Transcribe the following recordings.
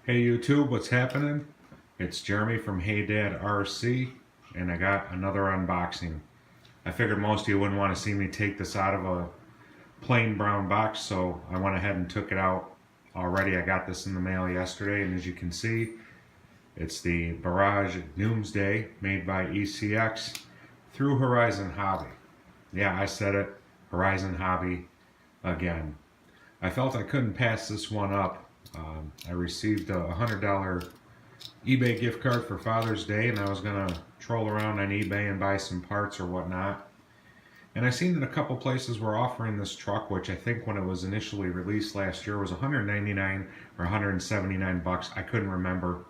Hey YouTube, what's happening? It's Jeremy from Hey Dad RC, and I got another unboxing. I figured most of you wouldn't want to see me take this out of a plain brown box, so I went ahead and took it out already. I got this in the mail yesterday, and as you can see, it's the Barrage Doomsday made by ECX through Horizon Hobby. Yeah, I said it, Horizon Hobby again. I felt I couldn't pass this one up. I received a $100 eBay gift card for Father's Day, and I was going to troll around on eBay and buy some parts or whatnot. And I seen that a couple places were offering this truck, which I think when it was initially released last year was $199 or $179. I couldn't remember,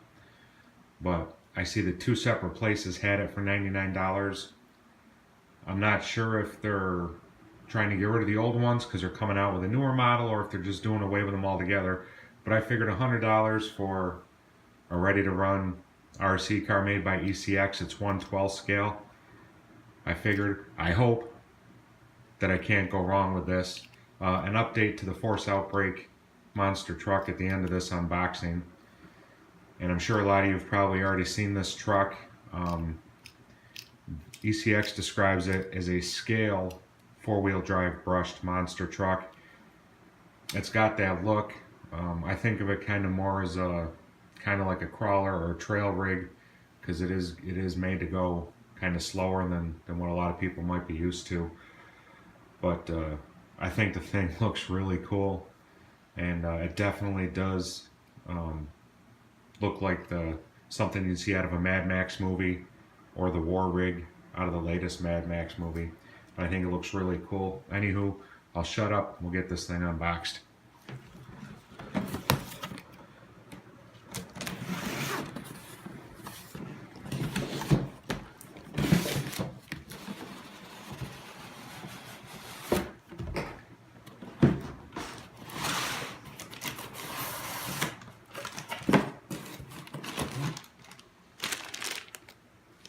but I see that two separate places had it for $99. I'm not sure if they're trying to get rid of the old ones because they're coming out with a newer model, or if they're just doing away with them altogether. But I figured $100 for a ready-to-run RC car made by ECX. It's 1/12 scale. I hope that I can't go wrong with this. An update to the RC Outbreak monster truck at the end of this unboxing. And I'm sure a lot of you have probably already seen this truck. ECX describes it as a scale four-wheel drive brushed monster truck. It's got that look. I think of it kind of more as a like a crawler or a trail rig, because it is made to go kind of slower than what a lot of people might be used to. But I think the thing looks really cool, and it definitely does look like something you'd see out of a Mad Max movie or the war rig out of the latest Mad Max movie. I think it looks really cool. Anywho, I'll shut up. We'll get this thing unboxed.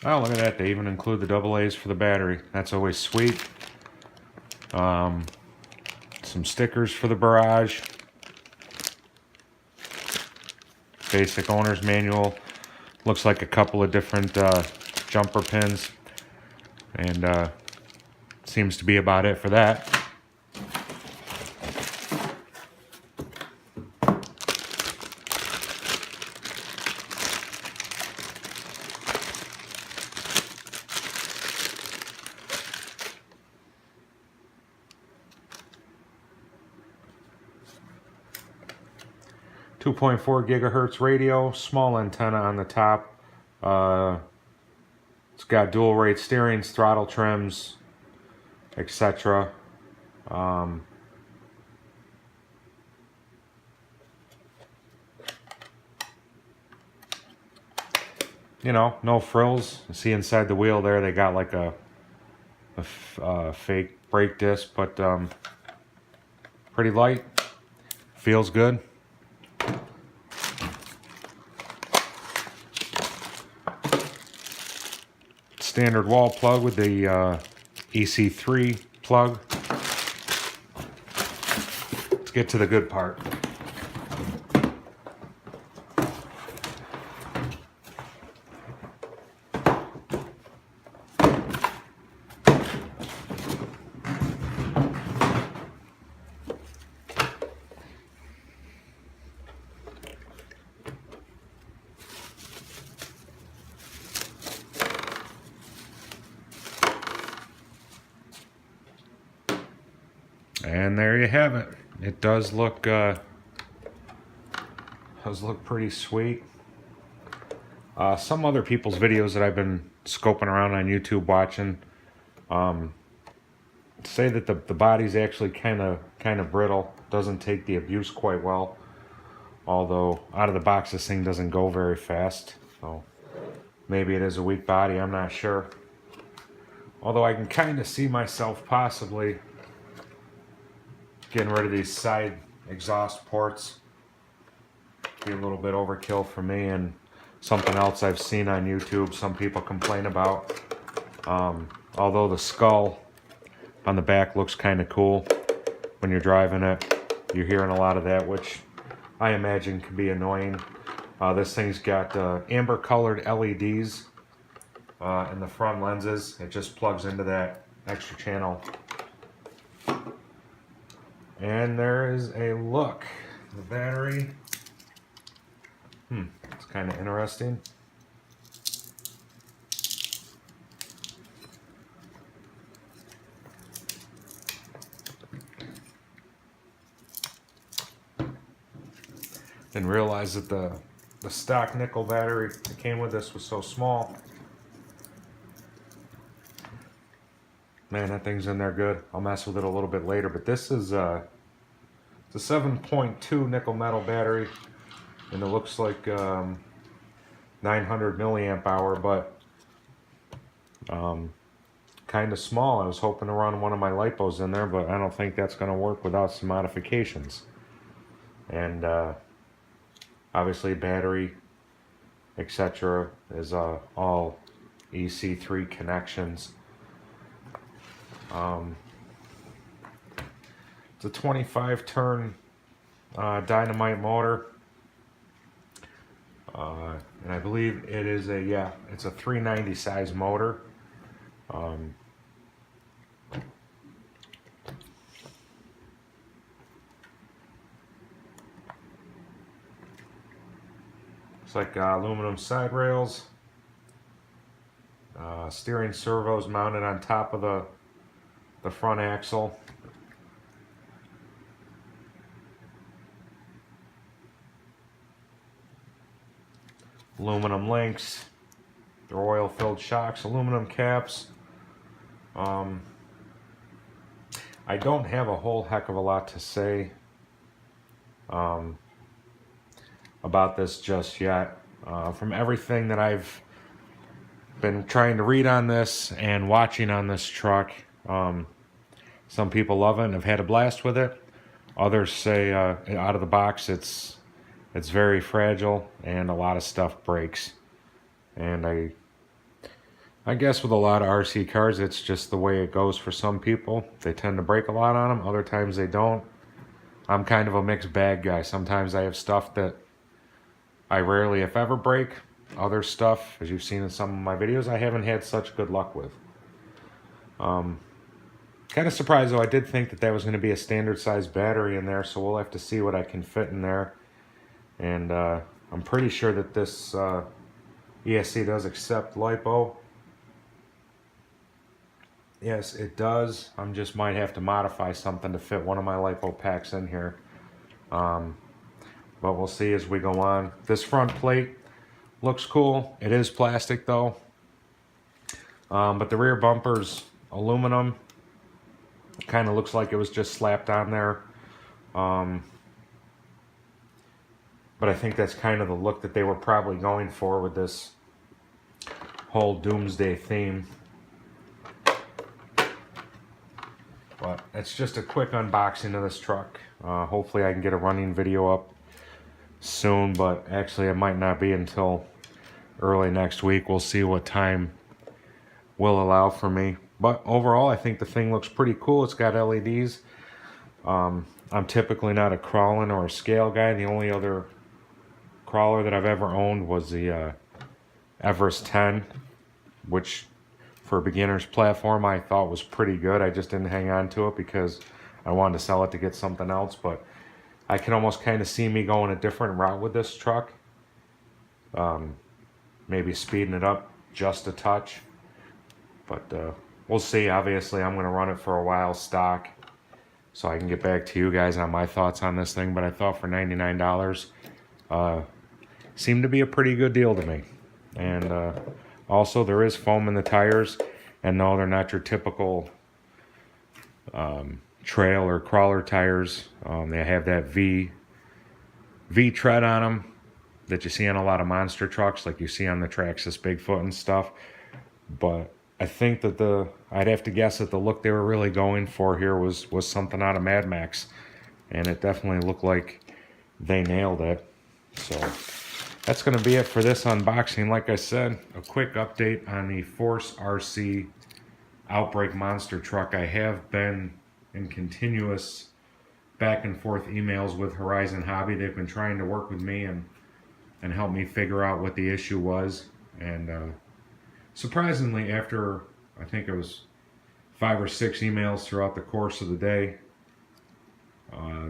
Oh, look at that. They even include the AA's for the battery. That's always sweet. Some stickers for the Barrage. Basic owner's manual. Looks like a couple of different jumper pins. And seems to be about it for that. .4 gigahertz radio, small antenna on the top. It's got dual rate steerings, throttle trims, etc. You know, no frills. You see inside the wheel there, they got like a fake brake disc, but pretty light. Feels good. Standard wall plug with the EC3 plug. Let's get to the good part. And there you have it. It does look pretty sweet. Some other people's videos that I've been scoping around on YouTube watching say that the body's actually kind of brittle. Doesn't take the abuse quite well. Although out of the box this thing doesn't go very fast. So maybe it is a weak body. I'm not sure. Although I can kind of see myself possibly getting rid of these side exhaust ports. Be a little bit overkill for me, and something else I've seen on YouTube some people complain about. Although the skull on the back looks kind of cool when you're driving it, you're hearing a lot of that, which I imagine can be annoying. This thing's got amber colored LEDs in the front lenses. It just plugs into that extra channel. And there is a look. The battery. It's kind of interesting. Didn't realize that the stock nickel battery that came with this was so small. Man, that thing's in there good. I'll mess with it a little bit later, but this is it's a 7.2 nickel metal battery, and it looks like 900 milliamp hour, but kind of small. I was hoping to run one of my lipos in there, but I don't think that's going to work without some modifications. And obviously battery, etc. is all EC3 connections. It's a 25 turn dynamite motor, and I believe it is it's a 390 size motor. It's like aluminum side rails, steering servos mounted on top of the front axle. Aluminum links, they're oil filled shocks, aluminum caps. I don't have a whole heck of a lot to say about this just yet. From everything that I've been trying to read on this and watching on this truck, some people love it and have had a blast with it. Others say out of the box it's very fragile and a lot of stuff breaks. And I guess with a lot of RC cars, it's just the way it goes for some people. They tend to break a lot on them. Other times they don't. I'm kind of a mixed bag guy. Sometimes I have stuff that I rarely, if ever, break. Other stuff, as you've seen in some of my videos, I haven't had such good luck with. Kind of surprised though. I did think that was going to be a standard size battery in there, so we'll have to see what I can fit in there. And I'm pretty sure that this ESC does accept LiPo. Yes, it does. I just might have to modify something to fit one of my LiPo packs in here. But we'll see as we go on. This front plate looks cool. It is plastic though. But the rear bumper's aluminum. Kind of looks like it was just slapped on there. But I think that's kind of the look that they were probably going for with this whole Doomsday theme. But it's just a quick unboxing of this truck. Hopefully I can get a running video up soon, but actually it might not be until early next week. We'll see what time will allow for me. But overall, I think the thing looks pretty cool. It's got LEDs. I'm typically not a crawling or a scale guy. The only other crawler that I've ever owned was the Everest 10, which for a beginner's platform I thought was pretty good. I just didn't hang on to it because I wanted to sell it to get something else. But I can almost kind of see me going a different route with this truck. Maybe speeding it up just a touch. But we'll see. Obviously, I'm going to run it for a while stock, so I can get back to you guys on my thoughts on this thing. But I thought for $99, seemed to be a pretty good deal to me. And also, there is foam in the tires. And no, they're not your typical trail or crawler tires. They have that V tread on them that you see on a lot of monster trucks, like you see on the Traxxas Bigfoot and stuff. But I think that I'd have to guess that the look they were really going for here was something out of Mad Max, and it definitely looked like they nailed it. So that's going to be it for this unboxing. Like I said, a quick update on the Force RC Outbreak monster truck. I have been in continuous back and forth emails with Horizon Hobby. They've been trying to work with me and and helped me figure out what the issue was. And surprisingly, after I think it was 5 or 6 emails throughout the course of the day,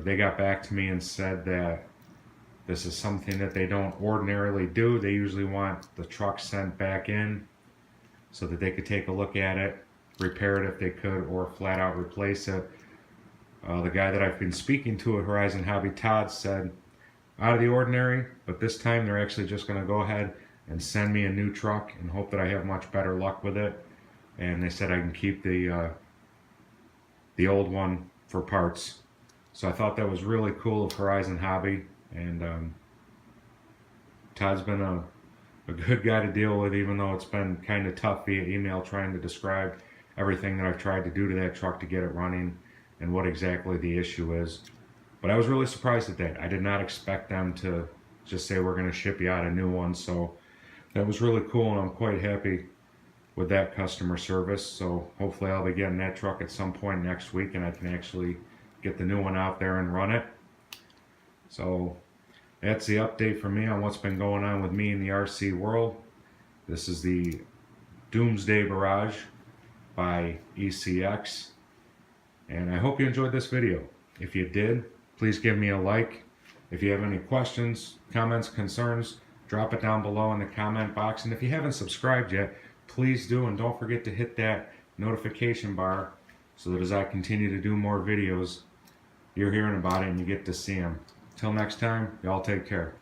they got back to me and said that this is something that they don't ordinarily do. They usually want the truck sent back in so that they could take a look at it, repair it if they could, or flat out replace it. The guy that I've been speaking to at Horizon Hobby, Todd, said out of the ordinary, but this time they're actually just going to go ahead and send me a new truck and hope that I have much better luck with it. And they said I can keep the old one for parts. So I thought that was really cool of Horizon Hobby, and Todd's been a good guy to deal with, even though it's been kind of tough via email trying to describe everything that I've tried to do to that truck to get it running and what exactly the issue is. But I was really surprised at that. I did not expect them to just say we're going to ship you out a new one. So that was really cool, and I'm quite happy with that customer service. So hopefully I'll be getting that truck at some point next week, and I can actually get the new one out there and run it. So that's the update for me on what's been going on with me in the RC world. This is the Doomsday Barrage by ECX, and I hope you enjoyed this video. If you did, please give me a like. If you have any questions, comments, concerns, drop it down below in the comment box. And if you haven't subscribed yet, please do, and don't forget to hit that notification bar so that as I continue to do more videos, you're hearing about it and you get to see them. Till next time, y'all take care.